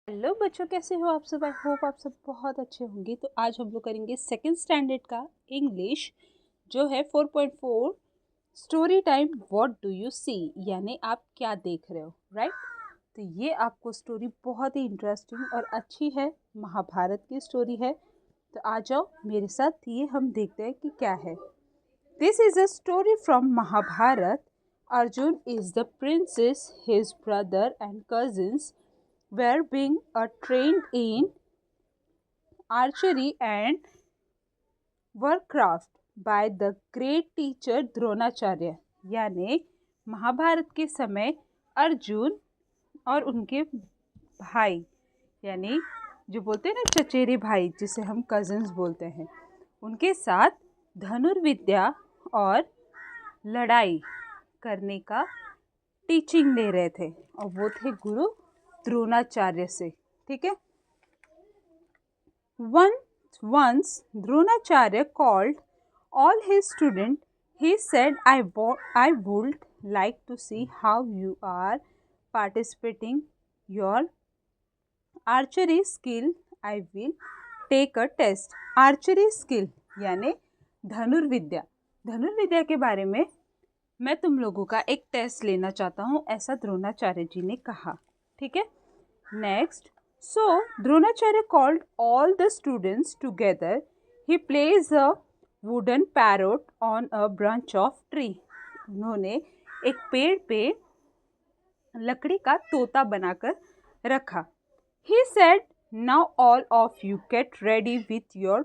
Hello बच्चों, कैसे हो आप सब। आई होप आप सब बहुत अच्छे होंगे। तो आज हम लोग करेंगे सेकंड स्टैंडर्ड का इंग्लिश जो है 4.4 story time. What do you see, यानी आप क्या देख रहे हो, राइट। तो ये आपको स्टोरी बहुत ही इंटरेस्टिंग और अच्छी है, महाभारत की स्टोरी है। तो आ जाओ मेरे साथ, ये हम देखते हैं कि क्या है। This is a story from Mahabharata. Arjun is the princes, his brother and cousins were being trained in archery and warcraft by the great teacher Dronacharya. यानी महाभारत के समय अर्जुन और उनके भाई, यानी जो बोलते हैं ना चचेरे भाई, जिसे हम कजिन्स बोलते हैं, उनके साथ धनुर्विद्या और लड़ाई करने का टीचिंग ले रहे थे। और वो थे गुरु द्रोणाचार्य से। ठीक है। Once Dronacharya called all his students. He said, I would like to see how you are participating your archery skill. I will take a test. Archery skill यानी धनुर्विद्या। धनुर्विद्या के बारे में मैं तुम लोगों का एक टेस्ट लेना चाहता हूँ, ऐसा द्रोणाचार्य जी ने कहा। ठीक है। Next, so Dronacharya called all the students together. He placed a wooden parrot on a branch of tree. उन्होंने एक पेड़ पे लकड़ी का तोता बनाकर रखा। He said, now all of you get ready with your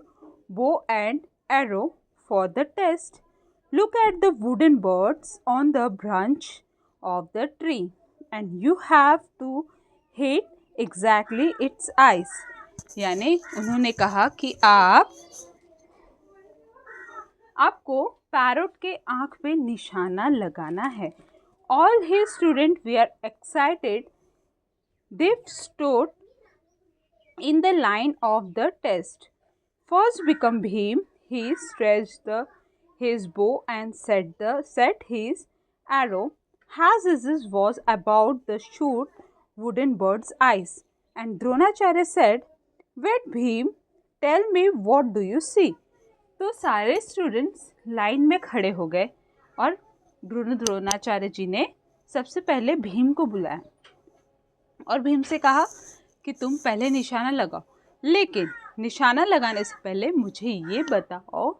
bow and arrow for the test. Look at the wooden birds on the branch of the tree and you have to hit exactly its eyes. यानी उन्होंने कहा कि आपको parrot के आँख पे निशाना लगाना है। All his students were excited. They stood in the line of the test. First became Bhim. He stretched his bow and set his arrow. As his was about to shoot wooden bird's eyes. And Dronacharya said, wait Bhim, tell me what do you see? तो सारे students line में खड़े हो गए और द्रोणाचार्य जी ने सबसे पहले भीम को बुलाया और भीम से कहा कि तुम पहले निशाना लगाओ, लेकिन निशाना लगाने से पहले मुझे ये बताओ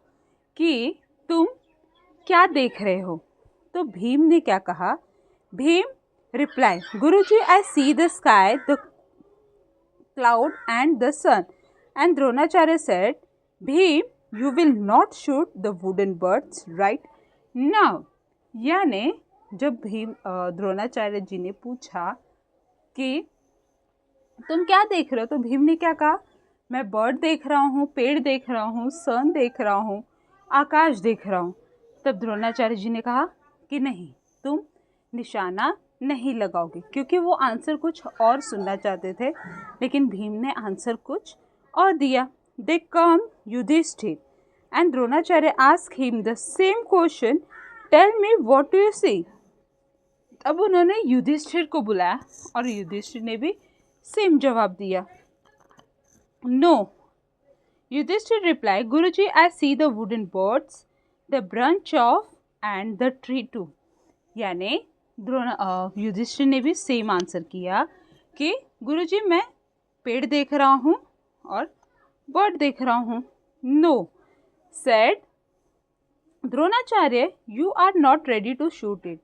कि तुम क्या देख रहे हो। तो भीम ने क्या कहा? Bhim reply, Guruji I see the sky, the cloud and the sun. And Dronacharya said, Bhim you will not shoot the wooden birds right now. यानी जब भीम द्रोणाचार्य जी ने पूछा कि तुम क्या देख रहे हो, तो भीम ने क्या कहा? मैं बर्ड देख रहा हूँ, पेड़ देख रहा हूँ, सन देख रहा हूँ, आकाश देख रहा हूँ। तब द्रोणाचार्य जी ने कहा कि नहीं, तुम निशाना नहीं लगाओगे, क्योंकि वो आंसर कुछ और सुनना चाहते थे, लेकिन भीम ने आंसर कुछ और दिया। They come Yudhishthir and Dronacharya ask him the same question, tell me what do you see. अब उन्होंने युधिष्ठिर को बुलाया और युधिष्ठिर ने भी सेम जवाब दिया, no. Yudhishthir reply, Guruji I see the wooden birds, the branch of and the tree too. यानी युधिष्ठिर ने भी सेम आंसर किया कि गुरुजी मैं पेड़ देख रहा हूँ और बर्ड देख रहा हूँ। No said Dronacharya, you are not ready to shoot it.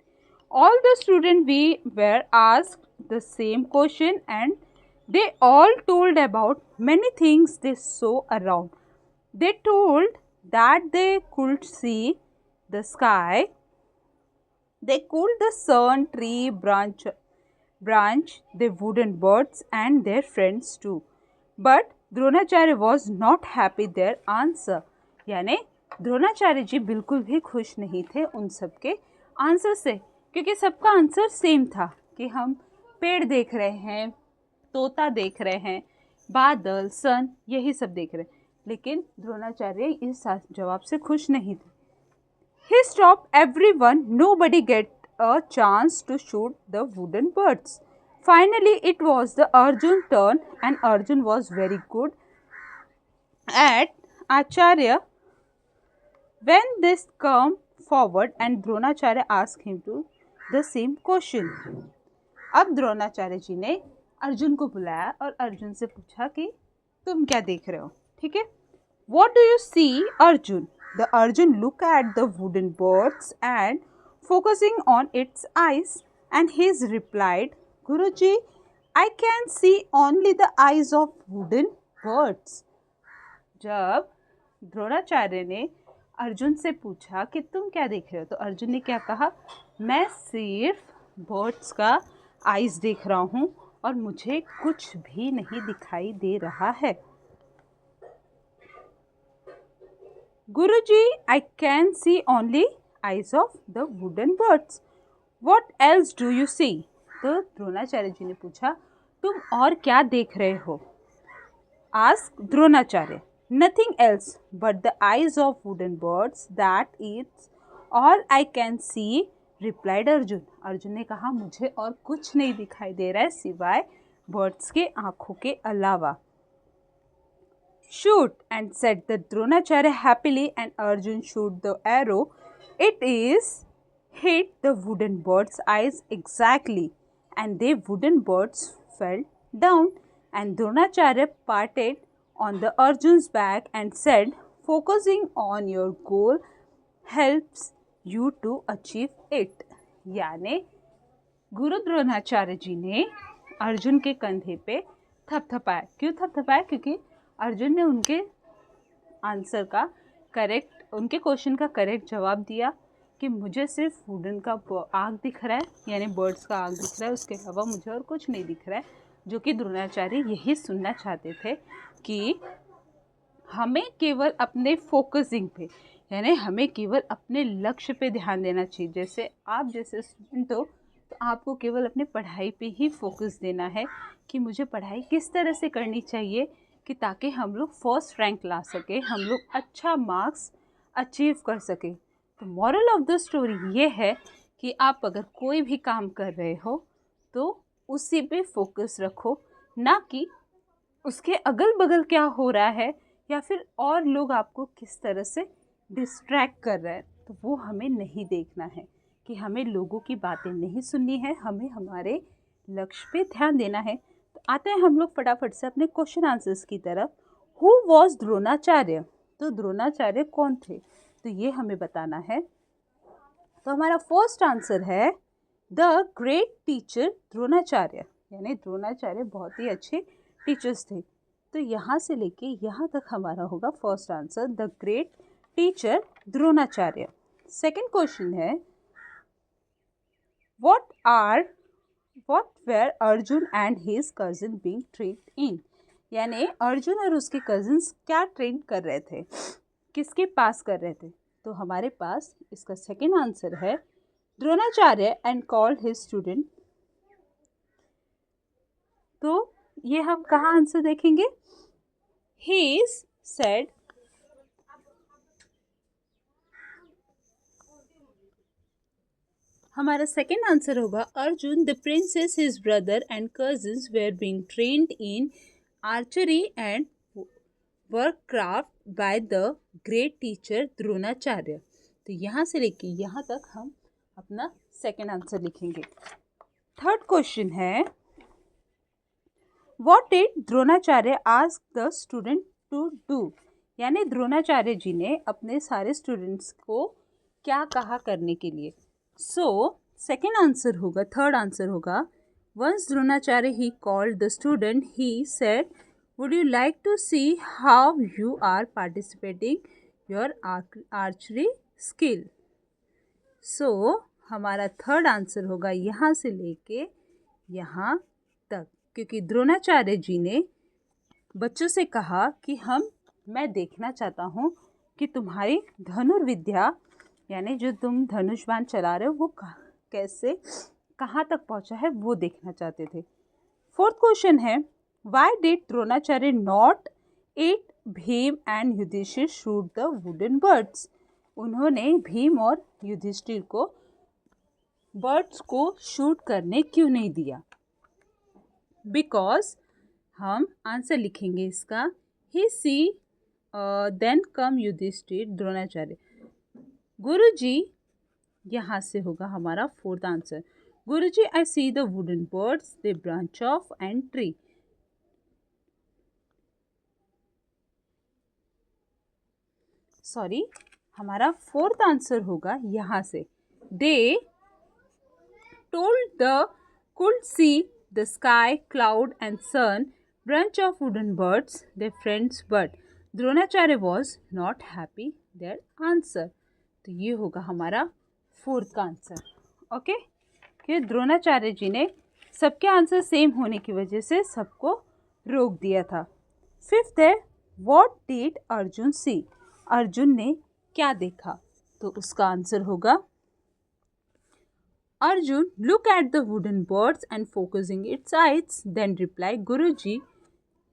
All the students we were asked the same question and they all told about many things they saw around. They told that they could see the sky, they could the sun, tree, branch, the wooden birds and their friends too. But Dronacharya was not happy their answer. यानी द्रोणाचार्य जी बिल्कुल भी खुश नहीं थे उन सब के answer से, क्योंकि सबका आंसर सेम था कि हम पेड़ देख रहे हैं, तोता देख रहे हैं, बादल, सन, यही सब देख रहे हैं, लेकिन द्रोणाचार्य इस जवाब से खुश नहीं थे। He stopped everyone. Nobody get a chance to shoot the wooden birds. Finally, it was the Arjun turn, and Arjun was very good at Acharya. When this come forward and Dronacharya asked him to the same question. अब द्रोणाचार्य जी ने अर्जुन को बुलाया और अर्जुन से पूछा कि तुम क्या देख रहे हो, ठीक है. What do you see, Arjun? The Arjun looked at the wooden birds and focusing on its eyes, and he replied, Guruji, I can see only the eyes of wooden birds. जब द्रोणाचार्य ने अर्जुन से पूछा कि तुम क्या देख रहे हो, तो अर्जुन ने क्या कहा, मैं सिर्फ बर्ड्स का आइज देख रहा हूँ और मुझे कुछ भी नहीं दिखाई दे रहा है. Guruji, I can see only eyes of the wooden birds. What else do you see? तो द्रोणाचार्य जी ने पूछा, तुम और क्या देख रहे हो? Ask Dronacharya. Nothing else but the eyes of wooden birds. That is all I can see, replied Arjun. Arjun ने कहा, मुझे और कुछ नहीं दिखाई दे रहा है सिवाय बर्ड्स के आँखों के अलावा. Shoot, and said the Dronacharya happily, and Arjun shoot the arrow. It is hit the wooden bird's eyes exactly, and the wooden birds fell down. And Dronacharya patted on the Arjun's back and said, focusing on your goal helps you to achieve it. यानी गुरु द्रोणाचार्य जी ने अर्जुन के कंधे पे थपथपाया. क्यों थपथपाया? क्योंकि अर्जुन ने उनके answer का उनके क्वेश्चन का करेक्ट जवाब दिया कि मुझे सिर्फ वुडन का आँख दिख रहा है, यानी बर्ड्स का आँख दिख रहा है, उसके अलावा मुझे और कुछ नहीं दिख रहा है. जो कि द्रोणाचार्य यही सुनना चाहते थे कि हमें केवल अपने फोकसिंग पे, यानी हमें केवल अपने लक्ष्य पे ध्यान देना चाहिए. जैसे आप जैसे स्टूडेंट हो तो आपको केवल अपने पढ़ाई पे ही फोकस देना है कि मुझे पढ़ाई किस तरह से करनी चाहिए कि ताकि हम लोग फर्स्ट रैंक ला सके, हम लोग अच्छा मार्क्स अचीव कर सकें. तो मॉरल ऑफ द स्टोरी ये है कि आप अगर कोई भी काम कर रहे हो तो उसी पे फोकस रखो, ना कि उसके अगल बगल क्या हो रहा है या फिर और लोग आपको किस तरह से डिस्ट्रैक्ट कर रहे हैं. तो वो हमें नहीं देखना है कि हमें लोगों की बातें नहीं सुननी है, हमें हमारे लक्ष्य पे ध्यान देना है. तो आते हैं हम लोग फटाफट से अपने क्वेश्चन आंसर्स की तरफ. Who was Dronacharya? तो द्रोणाचार्य कौन थे, तो ये हमें बताना है. तो हमारा फर्स्ट आंसर है द ग्रेट टीचर द्रोणाचार्य, यानी द्रोणाचार्य बहुत ही अच्छे टीचर्स थे. तो यहाँ से लेके यहाँ तक हमारा होगा first answer the great teacher Dronacharya. Second question है what were Arjun and his cousin being trained in, यानी अर्जुन और उसके कजिन्स क्या ट्रेन कर रहे थे, किसके पास कर रहे थे. तो हमारे पास इसका सेकंड आंसर है Dronacharya and called his student. तो ये हम कहाँ आंसर देखेंगे? ही सेड हमारा सेकेंड आंसर होगा Arjun the princes his brother and cousins were being trained in archery and warcraft by the great teacher Dronacharya. तो यहाँ से लेके यहाँ तक हम अपना सेकेंड आंसर लिखेंगे. थर्ड क्वेश्चन है what did Dronacharya ask the student to do, यानी द्रोणाचार्य जी ने अपने सारे स्टूडेंट्स को क्या कहा करने के लिए. सो सेकेंड आंसर होगा, थर्ड आंसर होगा once Dronacharya he called the student he said would you like to see how you are participating your archery skill. So हमारा थर्ड आंसर होगा यहाँ से लेके यहाँ तक, क्योंकि द्रोणाचार्य जी ने बच्चों से कहा कि मैं देखना चाहता हूँ कि तुम्हारी धनुर्विद्या, यानी जो तुम धनुष बाण चला रहे हो वो कैसे कहाँ तक पहुँचा है वो देखना चाहते थे. फोर्थ क्वेश्चन है why did Dronacharya not it Bhim and Yudhishthir shoot the wooden birds, उन्होंने भीम और युधिष्ठिर को बर्ड्स को शूट करने क्यों नहीं दिया. बिकॉज हम आंसर लिखेंगे इसका ही see then come Yudhishthir Dronacharya. Guruji, यहाँ से होगा हमारा fourth answer. Guruji, I see the wooden birds, they branch of and tree. Sorry, हमारा फोर्थ आंसर होगा यहाँ से। They told the could see the sky, cloud and sun, branch of wooden birds, their friends, but Dronacharya was not happy their answer. तो ये होगा हमारा fourth का answer. Okay, कि द्रोणाचार्य जी ने सबके आंसर सेम होने की वजह से सबको रोक दिया था। फिफ्थ है, what did Arjun see? Arjun ने क्या देखा? तो उसका आंसर होगा Arjun look at the wooden birds and focusing its eyes, then reply Guruji.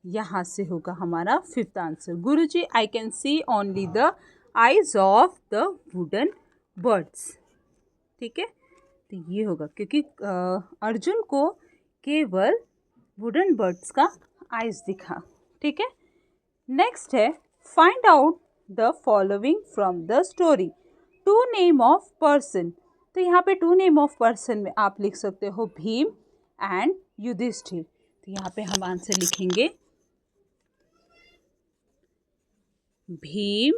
यहाँ से होगा हमारा fifth answer. Guruji, I can see only the eyes of the wooden birds. ठीक है, तो ये होगा क्योंकि अर्जुन को केवल वुडन बर्ड्स का आइज दिखा। ठीक है, नेक्स्ट है, find out the following from the story. To name of person. तो यहाँ पे टू नेम ऑफ पर्सन में आप लिख सकते हो भीम एंड युधिष्ठिर। तो यहाँ पे हम आंसर लिखेंगे Bhim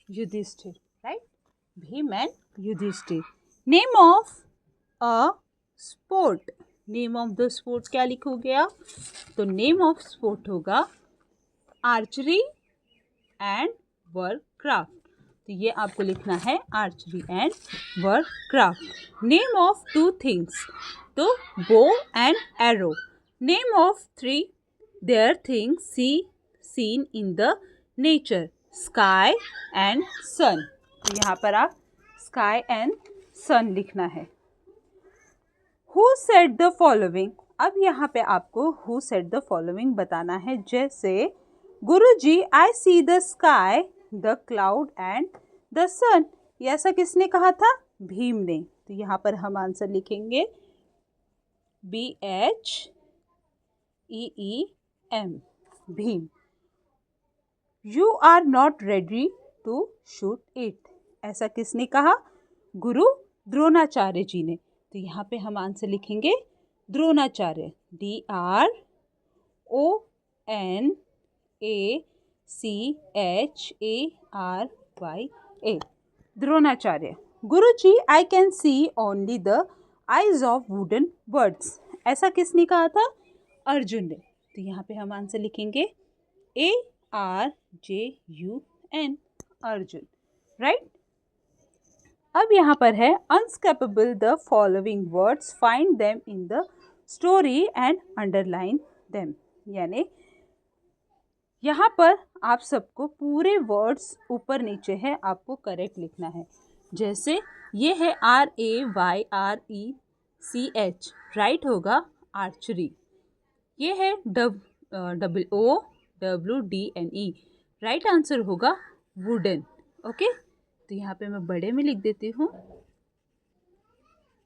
Yudhishthir, right? Bhim and Yudhishthir. Name of a sport. Name of the sport क्या लिखोगे आप? तो नेम ऑफ स्पोर्ट होगा आर्चरी एंड वर्कक्राफ्ट। तो ये आपको लिखना है archery and warcraft. Name of two things, तो bow and arrow. Name of three there things see seen in the nature, sky and sun. तो यहाँ पर आप स्काई एंड सन लिखना है। Who said the following. अब यहाँ पे आपको हु सेड द फॉलोइंग बताना है। जैसे Guruji, I see the sky, the cloud and the sun. ये ऐसा किसने कहा था? भीम ने। तो यहाँ पर हम आंसर लिखेंगे BHEEM, Bhim. You are not ready to shoot it. ऐसा किसने कहा? गुरु द्रोणाचार्य जी ने। तो यहाँ पे हम आंसर लिखेंगे Dronacharya, DRONACHARYA, Dronacharya. Guruji, I can see only the eyes of wooden birds. ऐसा किसने कहा था? अर्जुन ने। तो यहाँ पे हम आंसर लिखेंगे ARJUN, अर्जुन, राइट? अब यहाँ पर है unscramble the following words, find them in the story and underline them. यानी यहाँ पर आप सबको पूरे वर्ड्स ऊपर नीचे है, आपको करेक्ट लिखना है। जैसे ये है RAYRECH, राइट होगा आर्चरी। ये है WOWDNE, राइट आंसर होगा वुडन। ओके, तो यहाँ पे मैं बड़े में लिख देती हूँ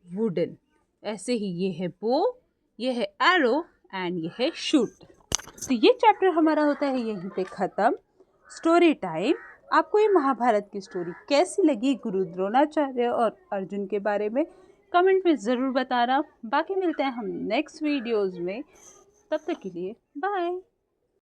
वुडन। ऐसे ही ये है बो, ये है एरो एंड ये है शूट। तो ये चैप्टर हमारा होता है यहीं पे ख़त्म। Story time. आपको ये महाभारत की स्टोरी कैसी लगी गुरु द्रोणाचार्य और अर्जुन के बारे में कमेंट में ज़रूर बताना। बाकी मिलते हैं हम नेक्स्ट वीडियोज़ में, तब तक के लिए बाय।